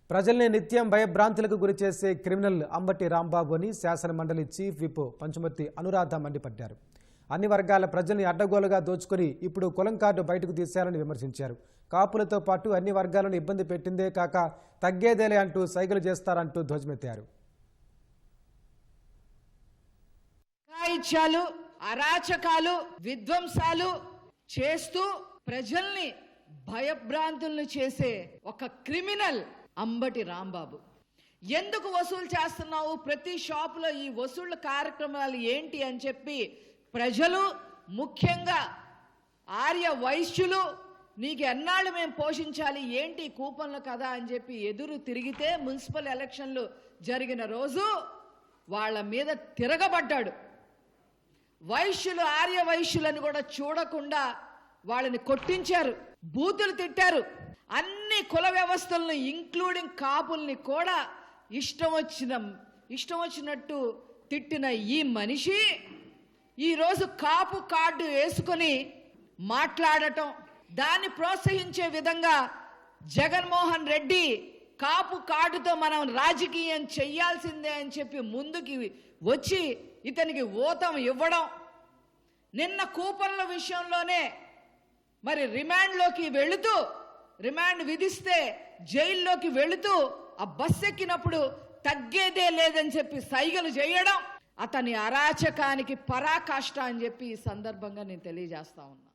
ప్రజల్ని నిత్యం భయభ్రాంతులకు గురిచేసే క్రిమినల్ అంబటి రాంబాబు అని శాసన మండలి చీఫ్ విప్ పంచుమర్తి అనురాధ మండిపడ్డారు. అన్ని వర్గాల ప్రజల్ని అడ్డగోలుగా దోచుకొని ఇప్పుడు కులం కార్డు బయటకు తీశారని విమర్శించారు. కాపులతో పాటు అన్ని వర్గాలను ఇబ్బంది పెట్టిందే కాక తగ్గేదేలే అంటూ సైగలు చేస్తారంటూ ధ్వజమెత్తారు. అరాచకాలు విధ్వంసాలు చేస్తూ ప్రజల్ని భయభ్రాంతులను చేసే ఒక క్రిమినల్ అంబటి రాంబాబు. ఎందుకు వసూలు చేస్తున్నావు? ప్రతి షాపులో ఈ వసూళ్ల కార్యక్రమాలు ఏంటి అని చెప్పి ప్రజలు, ముఖ్యంగా ఆర్య వైశ్యులు నీకు ఎన్నాళ్ళు మేము పోషించాలి, ఏంటి కూపన్లు కదా అని చెప్పి ఎదురు తిరిగితే మున్సిపల్ ఎలక్షన్లు జరిగిన రోజు వాళ్ళ మీద తిరగబడ్డాడు. వైశ్యులు, ఆర్య వైశ్యులను కూడా చూడకుండా వాళ్ళని కొట్టించారు, బూతులు తిట్టారు. అన్ని కుల వ్యవస్థలను ఇంక్లూడింగ్ కాపుల్ని కూడా ఇష్టం వచ్చినట్టు తిట్టిన ఈ మనిషి ఈరోజు కాపు కార్డు వేసుకొని మాట్లాడటం, దాన్ని ప్రోత్సహించే విధంగా జగన్మోహన్ రెడ్డి కాపు కార్డుతో మనం రాజకీయం చెయ్యాల్సిందే అని చెప్పి ముందుకి వచ్చి ఇతనికి ఊతం ఇవ్వడం, నిన్న కూపన్ల విషయంలోనే మరి రిమాండ్లోకి వెళుతూ, రిమాండ్ విధిస్తే జైల్లోకి వెళుతూ ఆ బస్ ఎక్కినప్పుడు తగ్గేదే లేదని చెప్పి సైగలు చేయడం అతని అరాచకానికి పరాకాష్ట అని చెప్పి ఈ సందర్భంగా నేను తెలియజేస్తా ఉన్నా.